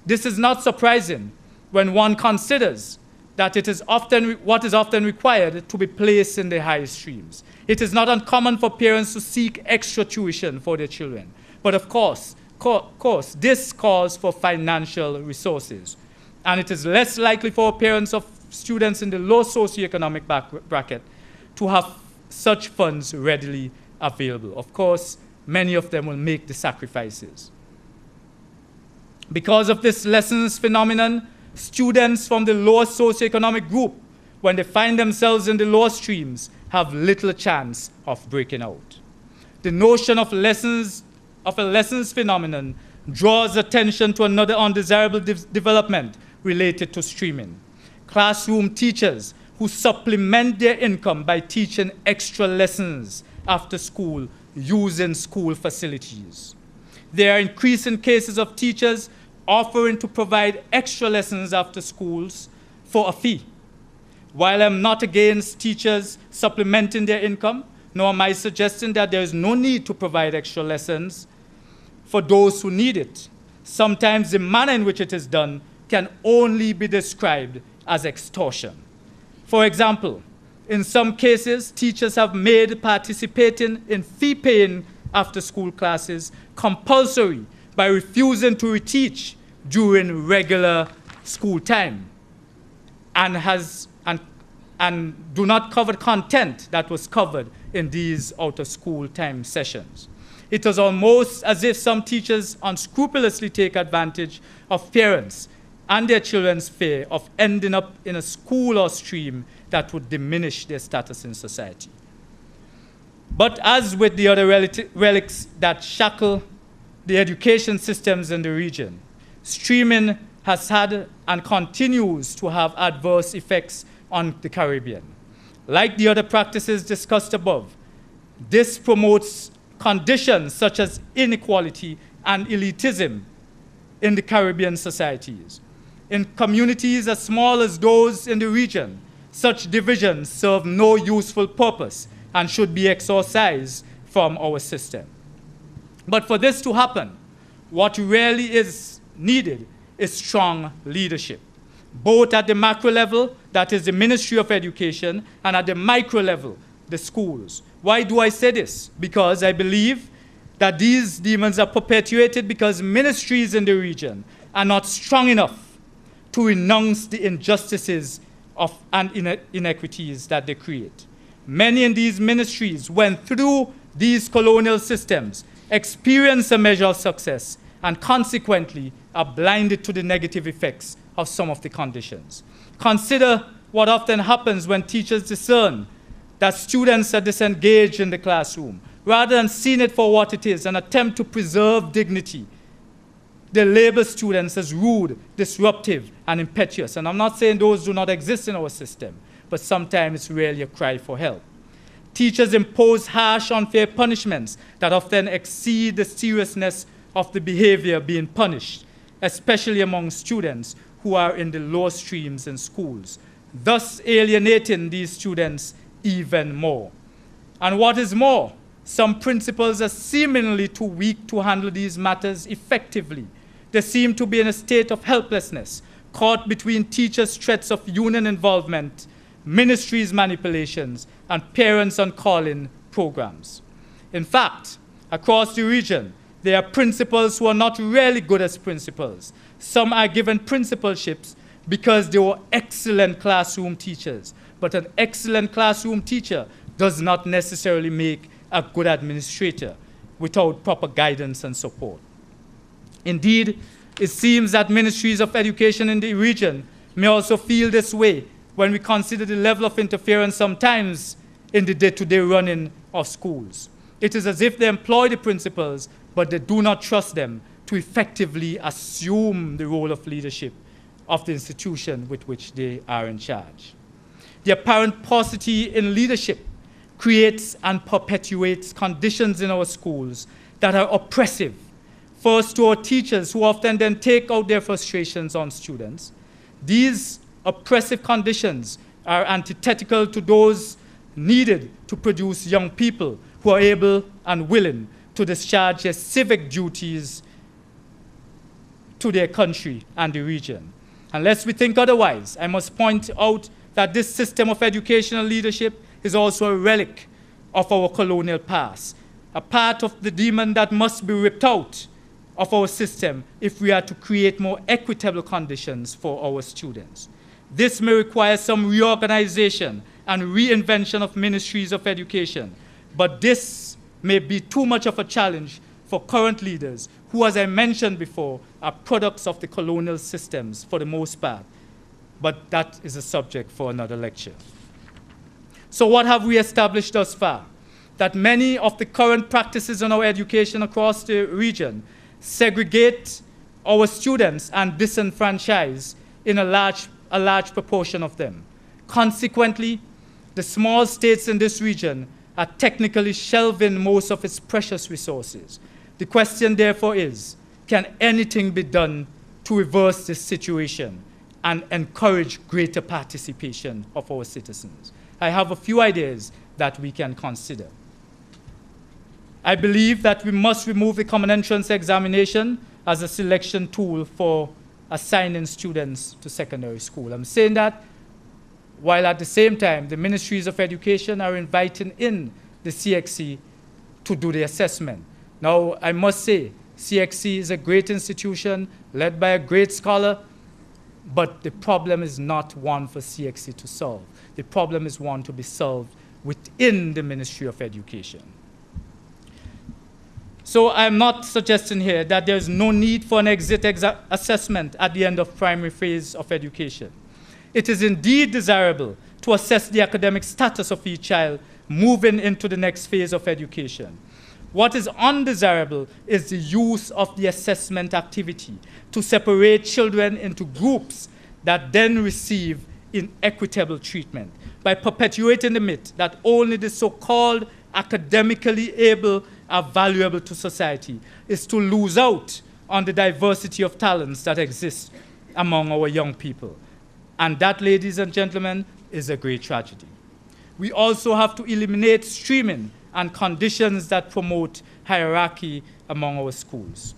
This is not surprising when one considers that it is what is often required to be placed in the high streams. It is not uncommon for parents to seek extra tuition for their children. But of course, this calls for financial resources. And it is less likely for parents of students in the low socioeconomic bracket to have such funds readily available. Of course, many of them will make the sacrifices. Because of this lessons phenomenon, students from the lower socioeconomic group, when they find themselves in the lower streams, have little chance of breaking out. The notion of a lessons phenomenon draws attention to another undesirable development related to streaming. Classroom teachers who supplement their income by teaching extra lessons after school using school facilities. There are increasing cases of teachers offering to provide extra lessons after schools for a fee. While I'm not against teachers supplementing their income, nor am I suggesting that there is no need to provide extra lessons for those who need it. Sometimes the manner in which it is done can only be described as extortion. For example, in some cases, teachers have made participating in fee-paying after-school classes compulsory by refusing to reteach during regular school time and do not cover content that was covered in these out-of-school time sessions. It is almost as if some teachers unscrupulously take advantage of parents and their children's fear of ending up in a school or stream that would diminish their status in society. But as with the other relics that shackle the education systems in the region, streaming has had and continues to have adverse effects on the Caribbean. Like the other practices discussed above, this promotes conditions such as inequality and elitism in the Caribbean societies. In communities as small as those in the region, such divisions serve no useful purpose and should be exorcised from our system. But for this to happen, what really is needed is strong leadership, both at the macro level, that is the Ministry of Education, and at the micro level, the schools. Why do I say this? Because I believe that these demons are perpetuated because ministries in the region are not strong enough to renounce the injustices and inequities that they create. Many in these ministries went through these colonial systems, experienced a measure of success, and consequently are blinded to the negative effects of some of the conditions. Consider what often happens when teachers discern that students are disengaged in the classroom. Rather than seeing it for what it is, an attempt to preserve dignity, they label students as rude, disruptive, and impetuous. And I'm not saying those do not exist in our system, but sometimes it's really a cry for help. Teachers impose harsh, unfair punishments that often exceed the seriousness of the behavior being punished, especially among students who are in the lower streams in schools, thus alienating these students even more. And what is more, some principals are seemingly too weak to handle these matters effectively. They seem to be in a state of helplessness, caught between teachers' threats of union involvement, ministries' manipulations, and parents' on-calling programs. In fact, across the region, there are principals who are not really good as principals. Some are given principalships because they were excellent classroom teachers. But an excellent classroom teacher does not necessarily make a good administrator without proper guidance and support. Indeed, it seems that ministries of education in the region may also feel this way when we consider the level of interference sometimes in the day-to-day running of schools. It is as if they employ the principals, but they do not trust them to effectively assume the role of leadership of the institution with which they are in charge. The apparent paucity in leadership creates and perpetuates conditions in our schools that are oppressive. First, to our teachers, who often then take out their frustrations on students. These oppressive conditions are antithetical to those needed to produce young people who are able and willing to discharge their civic duties to their country and the region. Unless we think otherwise, I must point out that this system of educational leadership is also a relic of our colonial past, a part of the demon that must be ripped out of our system if we are to create more equitable conditions for our students. This may require some reorganization and reinvention of ministries of education, but this may be too much of a challenge for current leaders who, as I mentioned before, are products of the colonial systems for the most part. But that is a subject for another lecture. So what have we established thus far? That many of the current practices in our education across the region segregate our students and disenfranchise in a large proportion of them. Consequently, the small states in this region are technically shelving most of its precious resources. The question, therefore, is, can anything be done to reverse this situation and encourage greater participation of our citizens? I have a few ideas that we can consider. I believe that we must remove the common entrance examination as a selection tool for assigning students to secondary school. I'm saying that while at the same time the ministries of education are inviting in the CXC to do the assessment. Now, I must say, CXC is a great institution led by a great scholar, but the problem is not one for CXC to solve. The problem is one to be solved within the Ministry of Education. So I'm not suggesting here that there's no need for an exit assessment at the end of primary phase of education. It is indeed desirable to assess the academic status of each child moving into the next phase of education. What is undesirable is the use of the assessment activity to separate children into groups that then receive inequitable treatment by perpetuating the myth that only the so-called academically able are valuable to society is to lose out on the diversity of talents that exist among our young people. And that, ladies and gentlemen, is a great tragedy. We also have to eliminate streaming and conditions that promote hierarchy among our schools.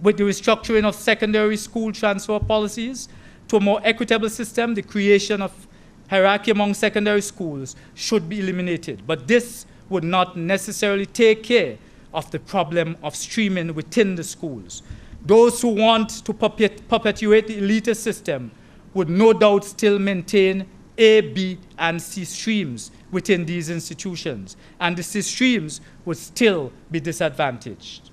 With the restructuring of secondary school transfer policies to a more equitable system, the creation of hierarchy among secondary schools should be eliminated. But this would not necessarily take care of the problem of streaming within the schools. Those who want to perpetuate the elitist system would no doubt still maintain A, B, and C streams within these institutions, and the C streams would still be disadvantaged.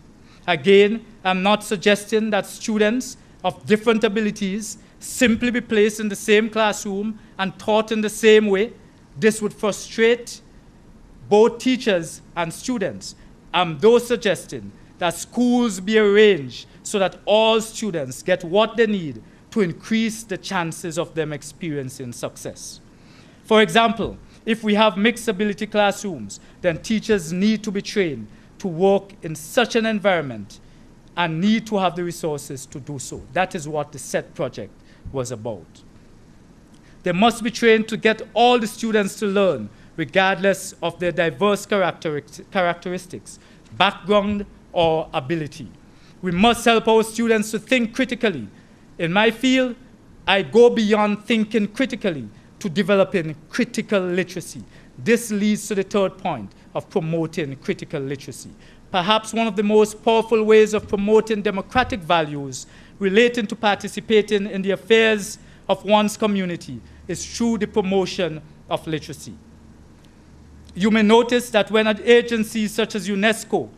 Again, I'm not suggesting that students of different abilities simply be placed in the same classroom and taught in the same way. This would frustrate both teachers and students. I'm though suggesting that schools be arranged so that all students get what they need to increase the chances of them experiencing success. For example, if we have mixed ability classrooms, then teachers need to be trained to work in such an environment and need to have the resources to do so. That is what the SET project was about. They must be trained to get all the students to learn, regardless of their diverse characteristics, background, or ability. We must help our students to think critically. In my field, I go beyond thinking critically to developing critical literacy. This leads to the third point of promoting critical literacy. Perhaps one of the most powerful ways of promoting democratic values relating to participating in the affairs of one's community is through the promotion of literacy. You may notice that when agencies such as UNESCO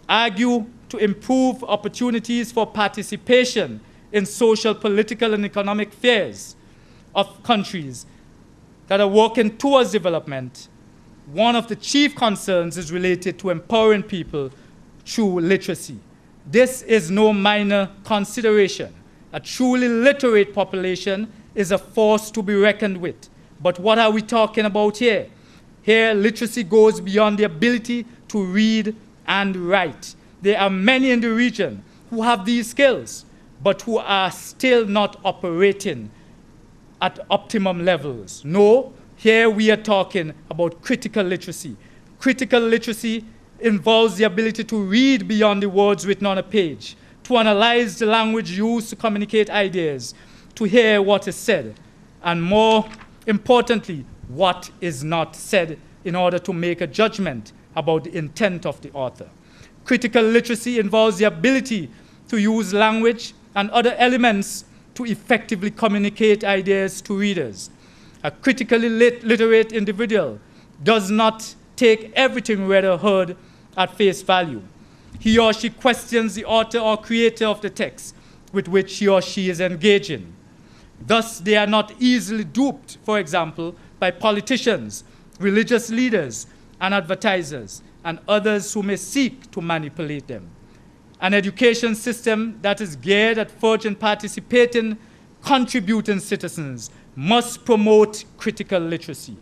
argue to improve opportunities for participation in social, political, and economic affairs of countries that are working towards development, one of the chief concerns is related to empowering people through literacy. This is no minor consideration. A truly literate population is a force to be reckoned with. But what are we talking about here? Here, literacy goes beyond the ability to read and write. There are many in the region who have these skills, but who are still not operating at optimum levels. No, here we are talking about critical literacy. Critical literacy involves the ability to read beyond the words written on a page, to analyze the language used to communicate ideas, to hear what is said, and more importantly, what is not said in order to make a judgment about the intent of the author. Critical literacy involves the ability to use language and other elements to effectively communicate ideas to readers. A critically literate individual does not take everything read or heard at face value. He or she questions the author or creator of the text with which he or she is engaging. Thus, they are not easily duped, for example, by politicians, religious leaders, and advertisers, and others who may seek to manipulate them. An education system that is geared at forging participating, contributing citizens must promote critical literacy.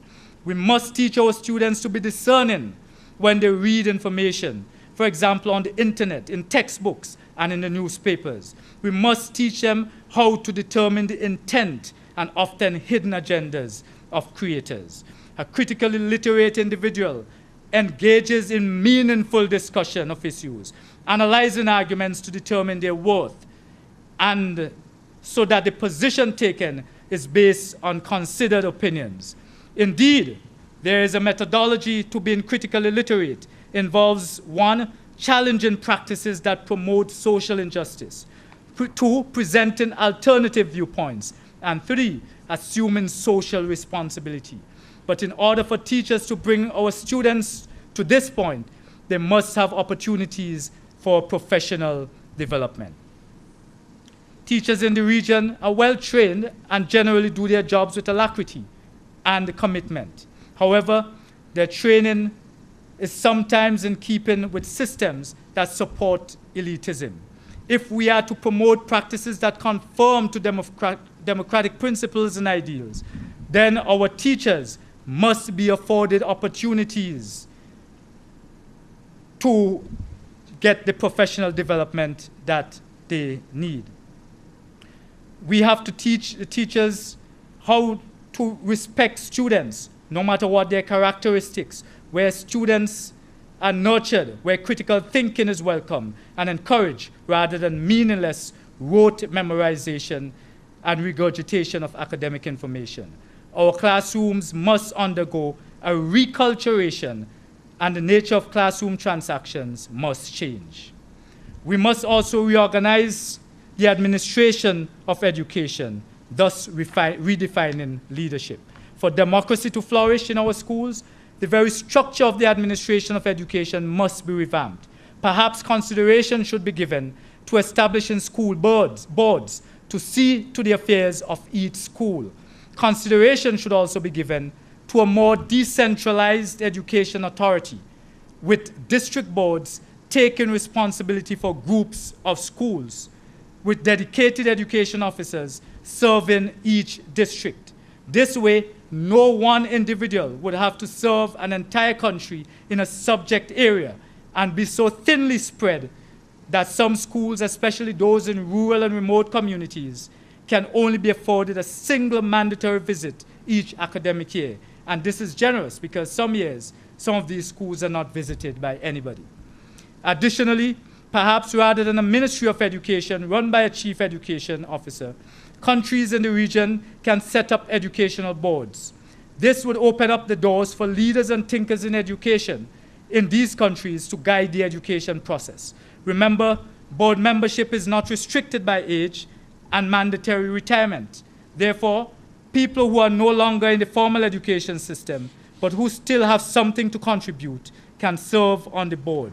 We must teach our students to be discerning when they read information, for example, on the internet, in textbooks, and in the newspapers. We must teach them how to determine the intent and often hidden agendas of creators. A critically literate individual engages in meaningful discussion of issues, analyzing arguments to determine their worth, and so that the position taken is based on considered opinions. Indeed, there is a methodology to being critically literate. It involves 1, challenging practices that promote social injustice, 2, presenting alternative viewpoints, and 3, assuming social responsibility. But in order for teachers to bring our students to this point, they must have opportunities for professional development. Teachers in the region are well trained and generally do their jobs with alacrity and commitment. However, their training is sometimes in keeping with systems that support elitism. If we are to promote practices that conform to democratic principles and ideals, then our teachers must be afforded opportunities to get the professional development that they need. We have to teach the teachers how to respect students, no matter what their characteristics, where students are nurtured, where critical thinking is welcome and encouraged, rather than meaningless rote memorization and regurgitation of academic information. Our classrooms must undergo a reculturation, and the nature of classroom transactions must change. We must also reorganize the administration of education, thus redefining leadership. For democracy to flourish in our schools, the very structure of the administration of education must be revamped. Perhaps consideration should be given to establishing school boards to see to the affairs of each school. Consideration should also be given to a more decentralized education authority, with district boards taking responsibility for groups of schools, with dedicated education officers serving each district. This way, no one individual would have to serve an entire country in a subject area and be so thinly spread that some schools, especially those in rural and remote communities, can only be afforded a single mandatory visit each academic year. And this is generous because some years, some of these schools are not visited by anybody. Additionally, perhaps rather than a Ministry of Education run by a Chief Education Officer, countries in the region can set up educational boards. This would open up the doors for leaders and thinkers in education in these countries to guide the education process. Remember, board membership is not restricted by age and mandatory retirement. Therefore, people who are no longer in the formal education system, but who still have something to contribute, can serve on the board.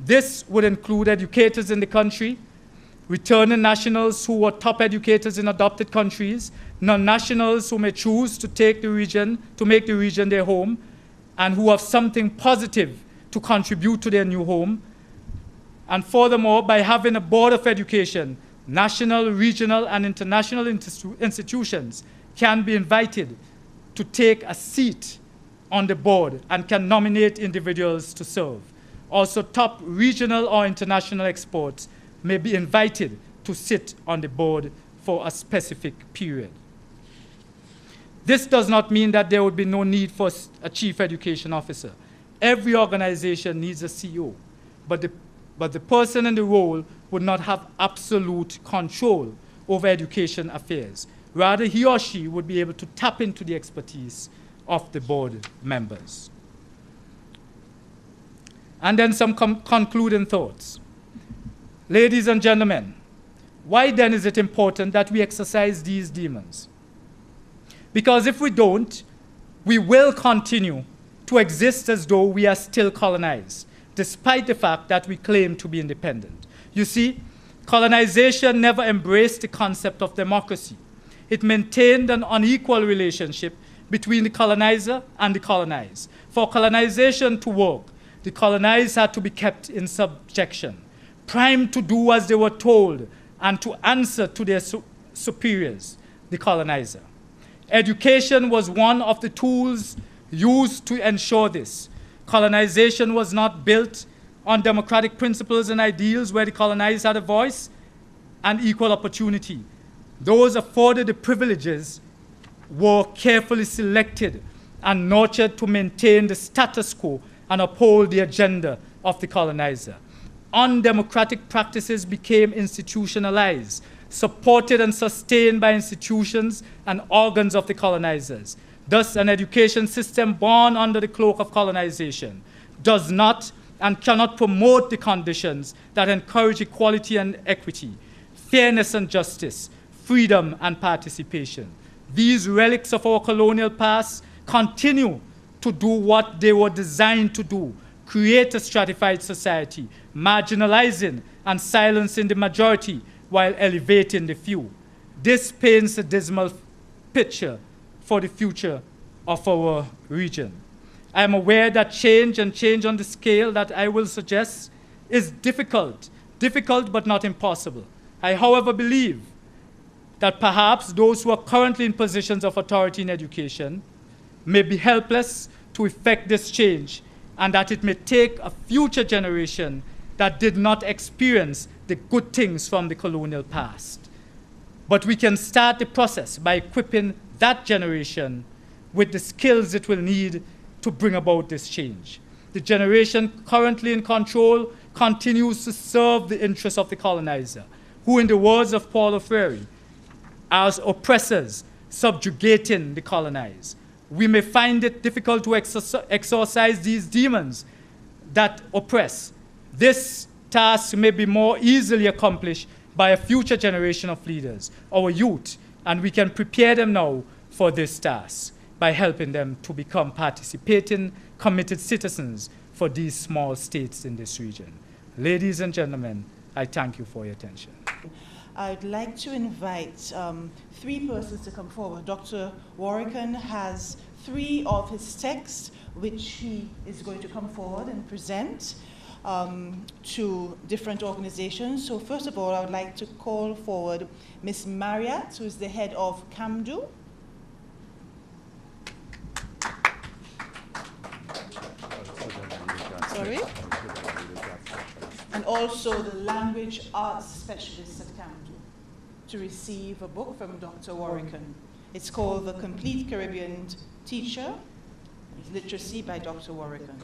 This would include educators in the country, returning nationals who were top educators in adopted countries, non-nationals who may choose to make the region their home, and who have something positive to contribute to their new home. And furthermore, by having a board of education, national, regional, and international institutions can be invited to take a seat on the board and can nominate individuals to serve. Also, top regional or international experts may be invited to sit on the board for a specific period. This does not mean that there would be no need for a chief education officer. Every organization needs a CEO, but the person in the role would not have absolute control over education affairs. Rather, he or she would be able to tap into the expertise of the board members. And then some concluding thoughts. Ladies and gentlemen, why then is it important that we exercise these demons? Because if we don't, we will continue to exist as though we are still colonized, despite the fact that we claim to be independent. You see, colonization never embraced the concept of democracy. It maintained an unequal relationship between the colonizer and the colonized. For colonization to work, the colonized had to be kept in subjection, primed to do as they were told and to answer to their superiors, the colonizer. Education was one of the tools used to ensure this. Colonization was not built on democratic principles and ideals where the colonized had a voice and equal opportunity. Those afforded the privileges were carefully selected and nurtured to maintain the status quo and uphold the agenda of the colonizer. Undemocratic practices became institutionalized, supported and sustained by institutions and organs of the colonizers. Thus, an education system born under the cloak of colonization does not and cannot promote the conditions that encourage equality and equity, fairness and justice, freedom and participation. These relics of our colonial past continue to do what they were designed to do: create a stratified society, marginalizing and silencing the majority while elevating the few. This paints a dismal picture for the future of our region. I am aware that change on the scale that I will suggest is difficult but not impossible. I, however, believe that perhaps those who are currently in positions of authority in education may be helpless to effect this change, and that it may take a future generation that did not experience the good things from the colonial past. But we can start the process by equipping that generation with the skills it will need to bring about this change. The generation currently in control continues to serve the interests of the colonizer, who, in the words of Paulo Freire, are oppressors subjugating the colonized. We may find it difficult to exorcise these demons that oppress. This task may be more easily accomplished by a future generation of leaders, our youth, and we can prepare them now for this task by helping them to become participating, committed citizens for these small states in this region. Ladies and gentlemen, I thank you for your attention. I'd like to invite 3 persons to come forward. Dr. Warrican has 3 of his texts, which he is going to come forward and present to different organizations. So first of all, I would like to call forward Ms. Marriott, who is the head of CAMDU. Sorry? And also the language arts specialist at CAMDU to receive a book from Dr. Warrican. It's called The Complete Caribbean Teacher, Literacy by Dr. Warrican.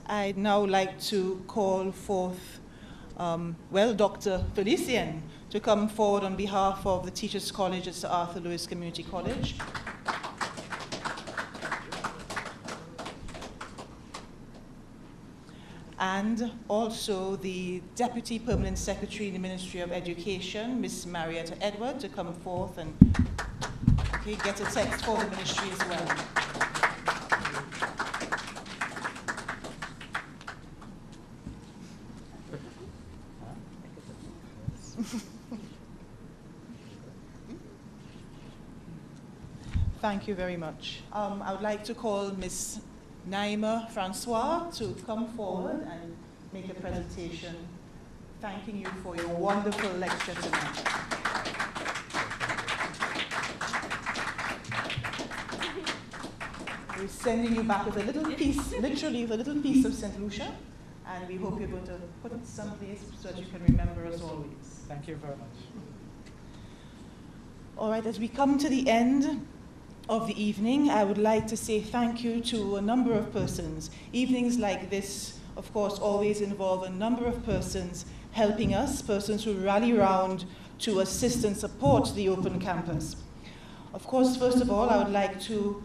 I'd now like to call forth, Dr. Felician to come forward on behalf of the Teachers College at Sir Arthur Lewis Community College. And also the Deputy Permanent Secretary in the Ministry of Education, Ms. Marietta Edward, to come forth and get a text for the ministry as well. Thank you very much. I would like to call Ms. Naima Francois to come forward and make a presentation, thanking you for your wonderful lecture tonight. We're sending you back with a little piece, literally with a little piece of St. Lucia, and we hope you're going to put it someplace so that you can remember us always. Thank you very much. All right, as we come to the end of the evening, I would like to say thank you to a number of persons. Evenings like this, of course, always involve a number of persons helping us, persons who rally around to assist and support the open campus. Of course, first of all, I would like to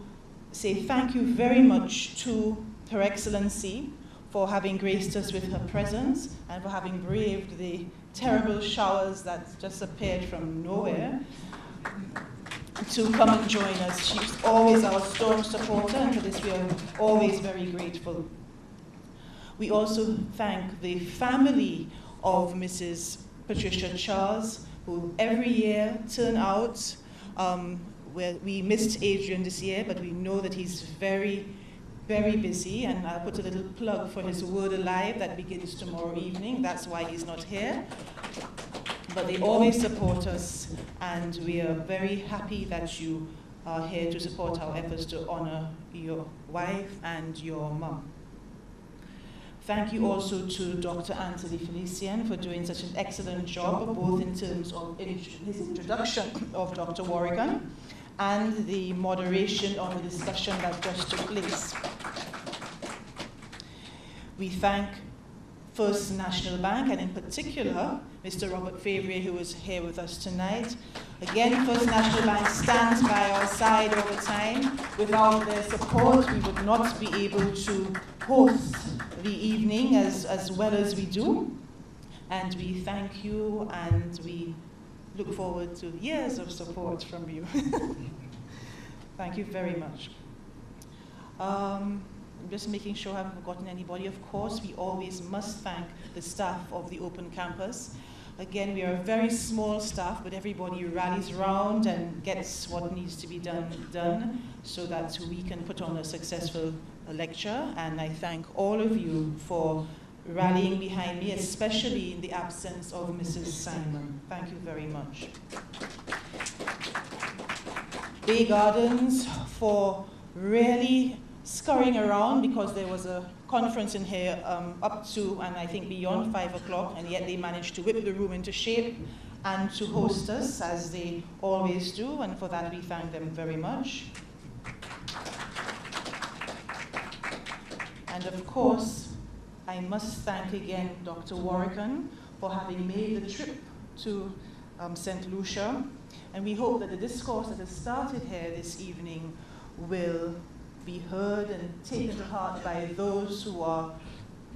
say thank you very much to Her Excellency for having graced us with her presence and for having braved the terrible showers that just appeared from nowhere to come and join us. She's always our staunch supporter, and for this we are always very grateful. We also thank the family of Mrs. Patricia Charles, who every year turn out. We missed Adrian this year, but we know that he's very, very busy, and I'll put a little plug for his Word Alive that begins tomorrow evening. That's why he's not here. But they always support us, and we are very happy that you are here to support our efforts to honor your wife and your mum. Thank you also to Dr. Anthony Felician for doing such an excellent job, both in terms of his introduction of Dr. Warrican and the moderation of the discussion that just took place. We thank First National Bank, and in particular, Mr. Robert Favre, who is here with us tonight. Again, First National Bank stands by our side all the time. Without their support, we would not be able to host the evening as well as we do. And we thank you, and we look forward to years of support from you. Thank you very much. I'm just making sure I haven't forgotten anybody. Of course, we always must thank the staff of the Open Campus. Again, we are a very small staff, but everybody rallies around and gets what needs to be done so that we can put on a successful lecture. And I thank all of you for rallying behind me, especially in the absence of Mrs. Simon. Thank you very much. Bay Gardens for really scurrying around, because there was a conference in here up to and I think beyond 5 o'clock, and yet they managed to whip the room into shape and to host us as they always do, and for that we thank them very much. And of course, I must thank again Dr. Warrican for having made the trip to St. Lucia, and we hope that the discourse that has started here this evening will be heard and taken to heart by those who are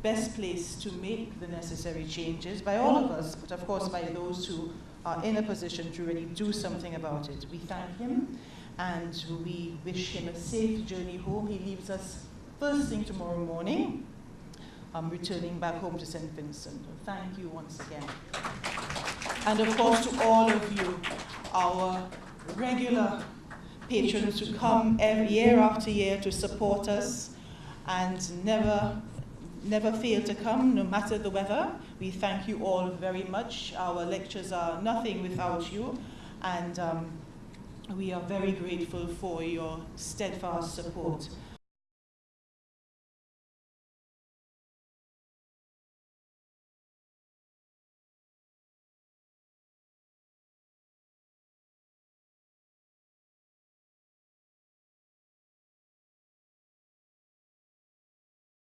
best placed to make the necessary changes, by all of us, but of course by those who are in a position to really do something about it. We thank him, and we wish him a safe journey home. He leaves us first thing tomorrow morning, returning back home to St. Vincent. Thank you once again. And of course to all of you, our regular patrons who come every year after year to support us and never fail to come, no matter the weather. We thank you all very much. Our lectures are nothing without you, and we are very grateful for your steadfast support.